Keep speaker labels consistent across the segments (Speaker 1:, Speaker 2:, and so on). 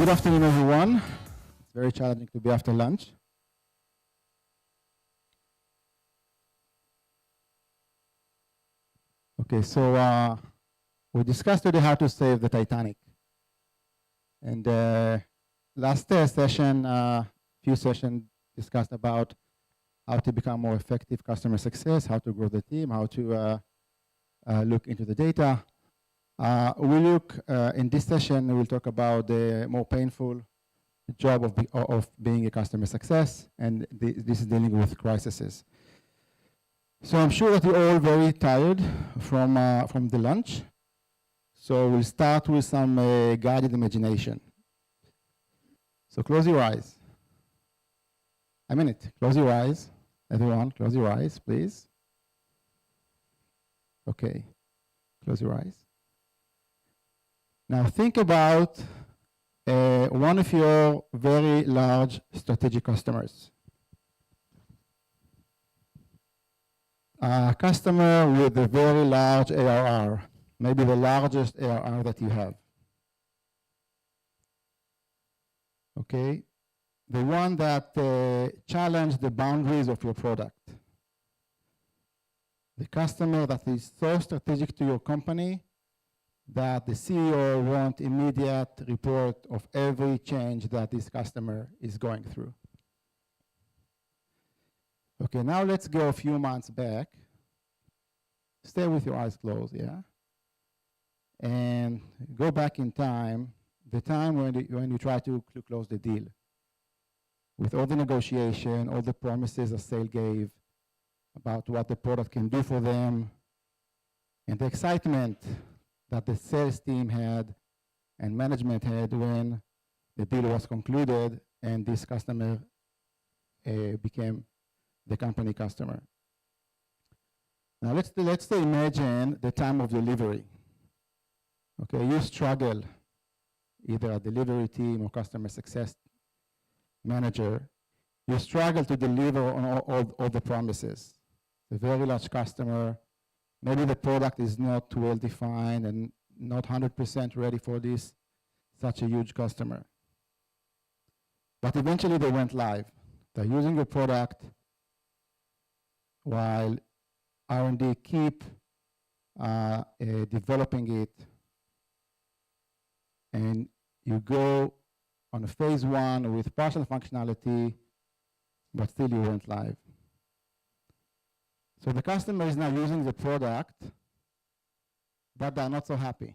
Speaker 1: Good afternoon, everyone. It's very challenging to be after lunch. Okay, so we discussed today how to save the Titanic. And last session, few sessions discussed about how to become more effective customer success, how to grow the team, how to look into the data. In this session, we'll talk about the more painful job of being a customer success, and this is dealing with crises. So I'm sure that you're all very tired from the lunch. So we'll start with some guided imagination. So close your eyes. A minute, close your eyes. Everyone, close your eyes, please. Okay, close your eyes. Now think about one of your very large strategic customers. A customer with a very large ARR, maybe the largest ARR that you have. Okay, the one that challenged the boundaries of your product. The customer that is so strategic to your company that the CEO wants immediate report of every change that this customer is going through. Okay, now let's go a few months back. Stay with your eyes closed, yeah? And go back in time, the time when you try to close the deal. With all the negotiation, all the promises a sale gave about what the product can do for them, and the excitement that the sales team had and management had when the deal was concluded and this customer became the company customer. Now let's imagine the time of delivery. Okay, you struggle, either a delivery team or customer success manager, you struggle to deliver on all the promises. A very large customer, maybe the product is not well defined and not 100% ready for this, such a huge customer. But eventually they went live. They're using your product while R&D keep developing it, and you go on a phase 1 with partial functionality, but still you went live. So the customer is now using the product, but they're not so happy.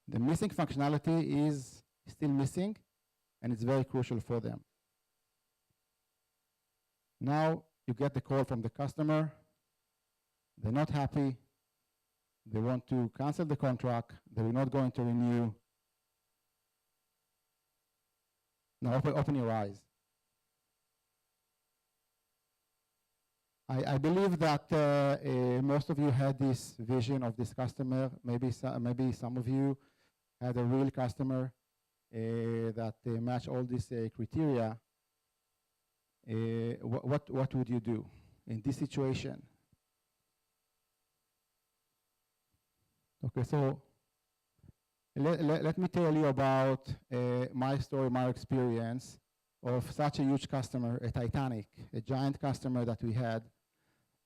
Speaker 1: The missing functionality is still missing, and it's very crucial for them. Now you get the call from the customer. They're not happy. They want to cancel the contract. They're not going to renew. Now open your eyes. I believe that most of you had this vision of this customer. Maybe some of you had a real customer that match all these criteria. What would you do in this situation? Okay, so let me tell you about my story, my experience of such a huge customer, a Titanic, a giant customer that we had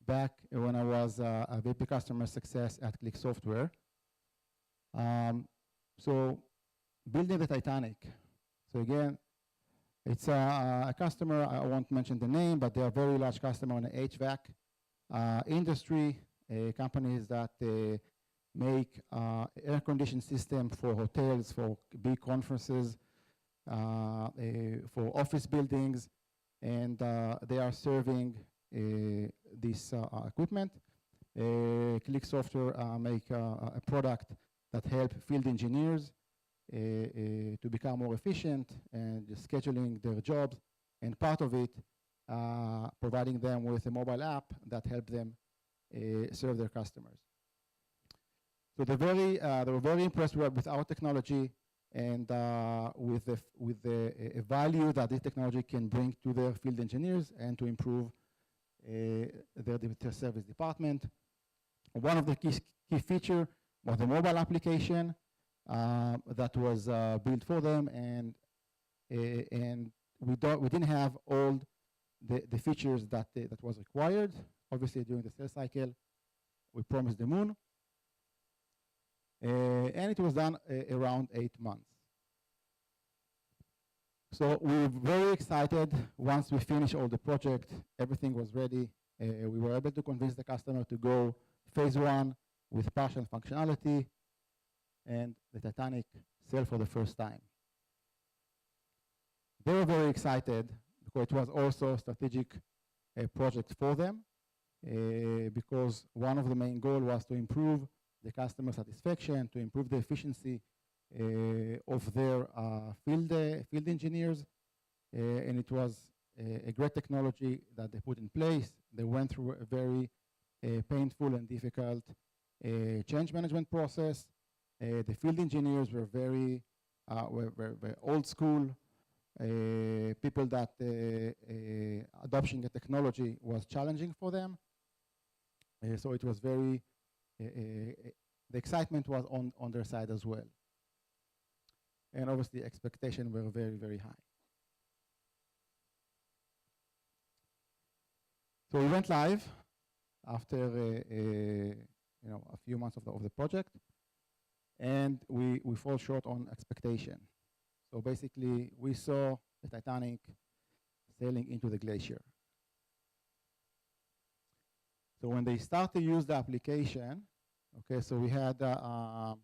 Speaker 1: back when I was a VP Customer Success at Click Software. So building the Titanic. So again, it's a customer, I won't mention the name, but they're a very large customer in the HVAC industry, companies that make air conditioning system for hotels, for big conferences, for office buildings, and they are serving this equipment. Click Software make a product that help field engineers to become more efficient and scheduling their jobs, and part of it providing them with a mobile app that help them serve their customers. So they were very impressed with our technology and with the value that this technology can bring to their field engineers and to improve their service department. One of the key features was the mobile application that was built for them, and we didn't have all the features that was required. Obviously, during the sales cycle, we promised the moon, and it was done around 8 months. So we were very excited once we finished all the project, everything was ready. We were able to convince the customer to go phase 1 with partial functionality, and the Titanic sailed for the first time. They were very excited because it was also a strategic project for them, because one of the main goals was to improve the customer satisfaction, to improve the efficiency of their field engineers, and it was a great technology that they put in place. They went through a very painful and difficult change management process. The field engineers were very old school people that adopting the technology was challenging for them. So it was very, the excitement was on their side as well. And obviously expectations were very, very high. So we went live after a few months of the project, and we fall short on expectation. So basically, we saw the Titanic sailing into the glacier. So when they start to use the application, okay, so we had the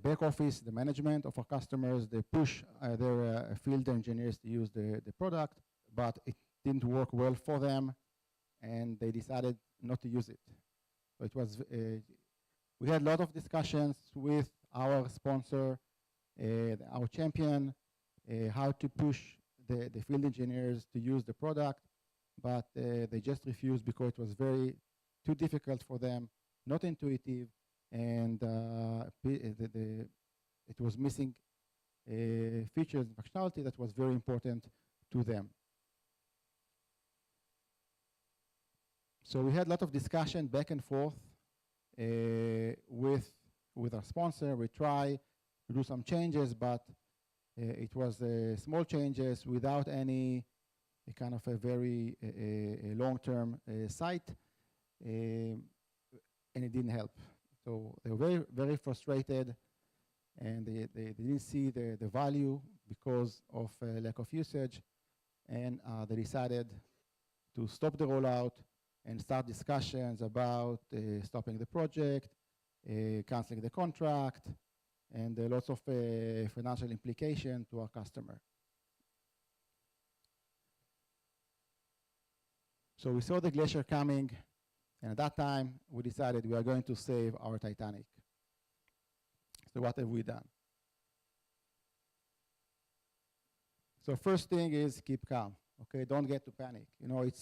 Speaker 1: back office, the management of our customers, they push their field engineers to use the product, but it didn't work well for them, and they decided not to use it. So it was, we had a lot of discussions with our sponsor, our champion, how to push the field engineers to use the product, but they just refused because it was too difficult for them, not intuitive, and it was missing features and functionality that was very important to them. So we had a lot of discussion back and forth with our sponsor. We tried to do some changes, but it was small changes without any kind of a very long-term sight, and it didn't help. So they were very, very frustrated, and they didn't see the value because of lack of usage, and they decided to stop the rollout and start discussions about stopping the project, canceling the contract, and lots of financial implication to our customer. So we saw the glacier coming, and at that time, we decided we are going to save our Titanic. So what have we done? So first thing is keep calm. Okay, don't get to panic. You know, it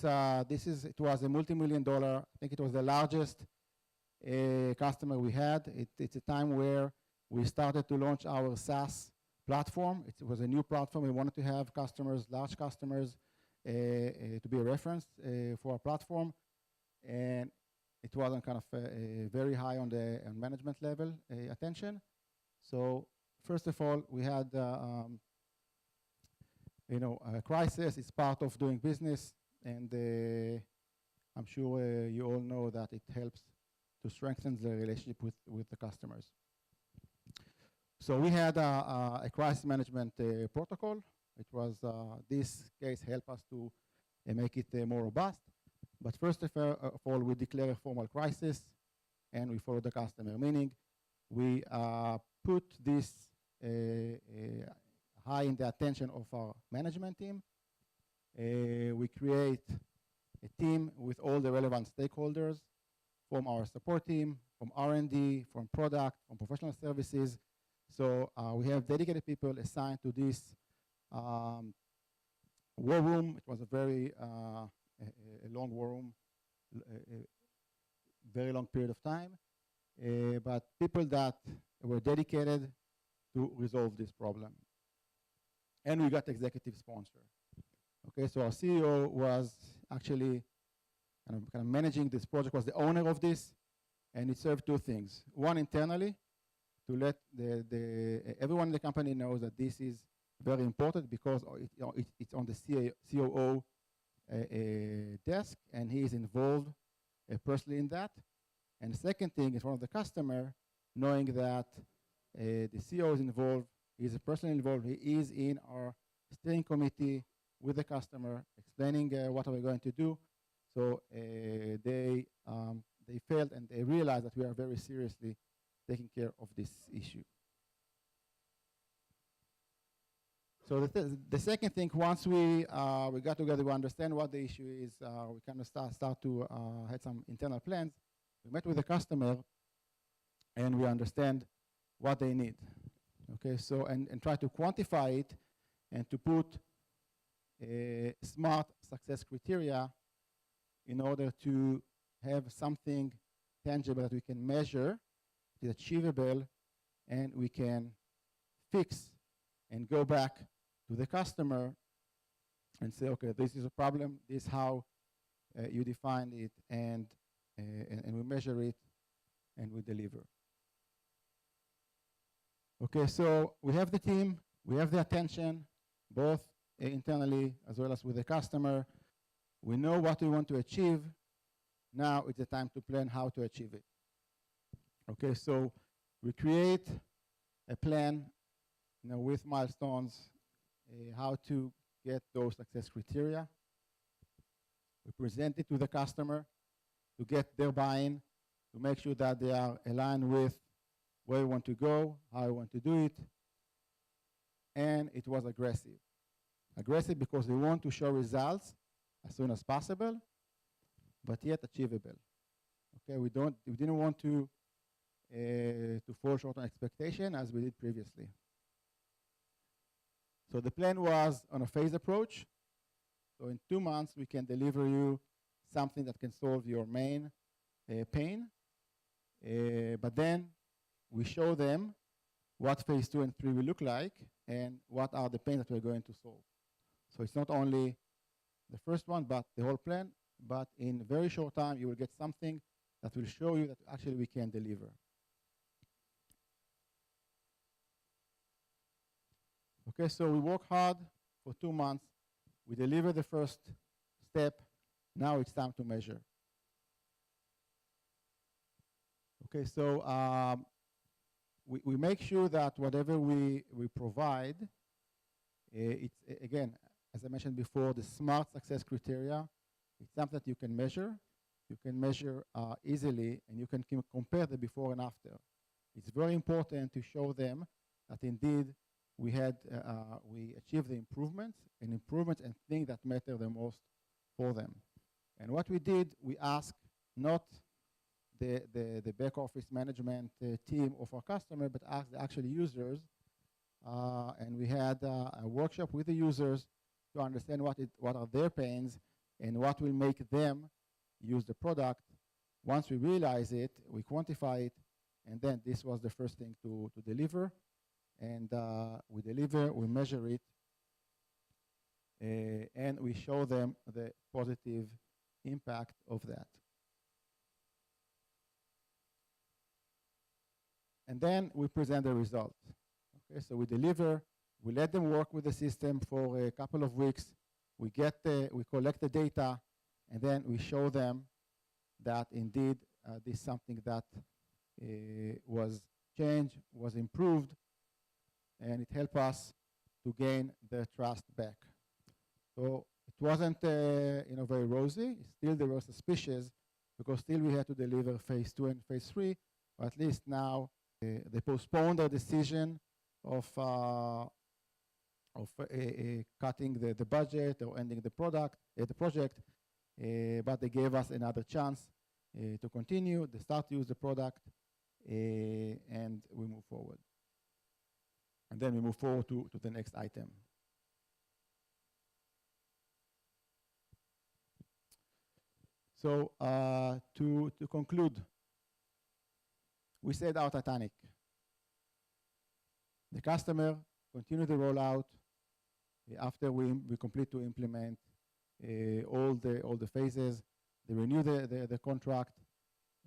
Speaker 1: was a multi-million-dollar. I think it was the largest customer we had. It's a time where we started to launch our SaaS platform. It was a new platform. We wanted to have customers, large customers, to be a reference for our platform, and it wasn't kind of very high on the management level attention. So first of all, we had a crisis is part of doing business, and I'm sure you all know that it helps to strengthen the relationship with the customers. So we had a crisis management protocol. It was, this case helped us to make it more robust. But first of all, we declare a formal crisis, and we follow the customer, meaning we put this high in the attention of our management team. We create a team with all the relevant stakeholders from our support team, from R&D, from product, from professional services. So we have dedicated people assigned to this war room. It was a very a long war room, a very long period of time, but people that were dedicated to resolve this problem. And we got executive sponsor. Okay, so our CEO was actually kind of managing this project, was the owner of this, and it served two things. One, internally, to let everyone in the company knows that this is very important because it's on the COO desk, and he is involved personally in that. And the second thing is, one of the customer, knowing that the CEO is involved, he's personally involved, he is in our steering committee with the customer, explaining what are we going to do. So they felt and they realized that we are very seriously taking care of this issue. So the second thing, once we got together, we understand what the issue is, we kind of start to have some internal plans. We met with the customer and we understand what they need. Okay, so and try to quantify it and to put smart success criteria in order to have something tangible that we can measure, is achievable, and we can fix and go back to the customer and say, okay, this is a problem, this is how you defined it, and we measure it and we deliver. Okay, so we have the team, we have the attention, both internally as well as with the customer. We know what we want to achieve. Now it's the time to plan how to achieve it. Okay, so we create a plan, with milestones, how to get those success criteria. We present it to the customer to get their buy-in, to make sure that they are aligned with where we want to go, how we want to do it. And it was aggressive. Aggressive because we want to show results as soon as possible, but yet achievable. Okay, we didn't want to fall short on expectation as we did previously. So the plan was on a phased approach. So in 2 months, we can deliver you something that can solve your main pain. But then we show them what phase 2 and 3 will look like and what are the pains that we're going to solve. So it's not only the first one, but the whole plan. But in a very short time, you will get something that will show you that actually we can deliver. Okay, so we work hard for 2 months. We deliver the first step. Now it's time to measure. Okay, so we make sure that whatever we provide, it's, again, as I mentioned before, the SMART success criteria. It's something that you can measure. You can measure easily, and you can compare the before and after. It's very important to show them that indeed we achieved the improvements and things that matter the most for them. And what we did, we asked not the back office management team of our customer, but asked the actual users. And we had a workshop with the users to understand what are their pains and what will make them use the product. Once we realize it, we quantify it, and then this was the first thing to deliver. And we deliver, we measure it, and we show them the positive impact of that. And then we present the result. Okay, so we deliver, we let them work with the system for a couple of weeks. We collect the data, and then we show them that indeed this is something that was changed, was improved, and it helped us to gain their trust back. So it wasn't very rosy. Still they were suspicious because still we had to deliver phase 2 and phase 3, but at least now they postponed their decision of cutting the budget or ending the project, but they gave us another chance to continue. They start to use the product, and we move forward. And then we move forward to the next item. So to conclude, we set out Titanic. The customer continued the rollout after we complete to implement all the phases. They renew the contract,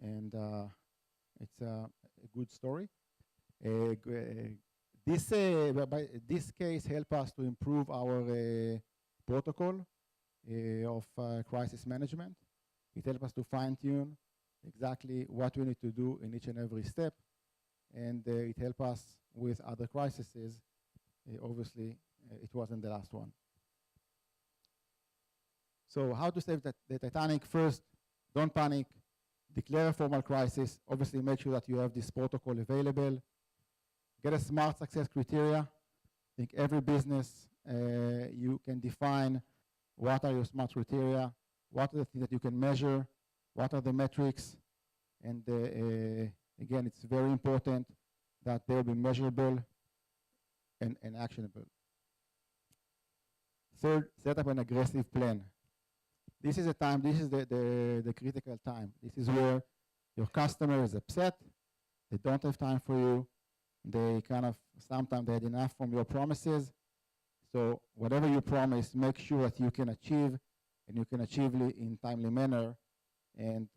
Speaker 1: and it's a good story. This case helped us to improve our protocol of crisis management. It helped us to fine-tune exactly what we need to do in each and every step, and it helped us with other crises. Obviously, it wasn't the last one. So how to save the Titanic? First, don't panic. Declare a formal crisis. Obviously, make sure that you have this protocol available. Get a smart success criteria. I think every business, you can define what are your smart criteria, what are the things that you can measure, what are the metrics, and again, it's very important that they'll be measurable and actionable. Third, set up an aggressive plan. This is the critical time. This is where your customer is upset. They don't have time for you. They sometimes they had enough from your promises. So whatever you promise, make sure that you can achieve, and you can achieve in timely manner, and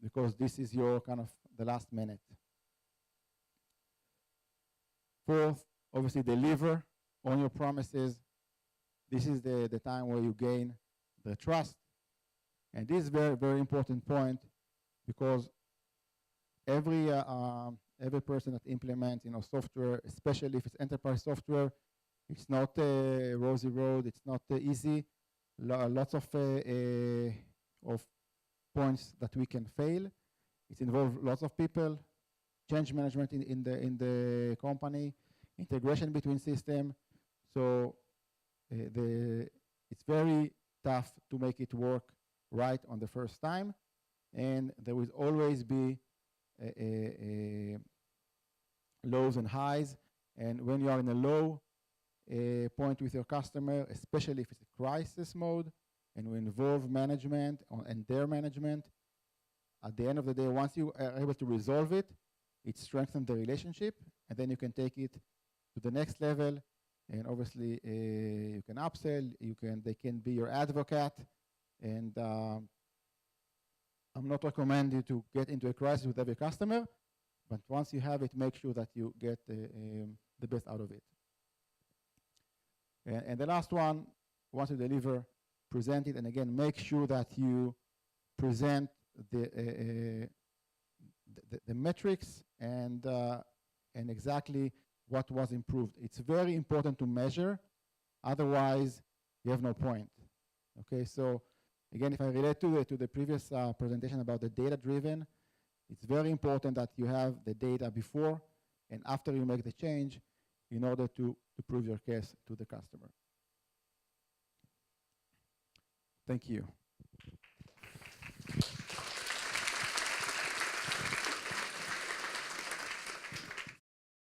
Speaker 1: because this is your the last minute. Fourth, obviously deliver on your promises. This is the time where you gain the trust. And this is very, very important point, because every person that implements software, especially if it's enterprise software, it's not a rosy road, it's not easy. Lots of points that we can fail. It involves lots of people, change management in the company, integration between systems. So it's very tough to make it work right on the first time, and there will always be lows and highs. And when you are in a low point with your customer, especially if it's a crisis mode and we involve management and their management, at the end of the day, once you are able to resolve it, it strengthens the relationship, and then you can take it to the next level. And obviously, you can upsell. They can be your advocate. And I'm not recommending you to get into a crisis with every customer, but once you have it, make sure that you get the best out of it. And the last one, once you deliver, present it, and again, make sure that you present the metrics and exactly what was improved. It's very important to measure, otherwise you have no point. Okay, so again, if I relate to the previous presentation about the data-driven, it's very important that you have the data before and after you make the change in order to prove your case to the customer. Thank you.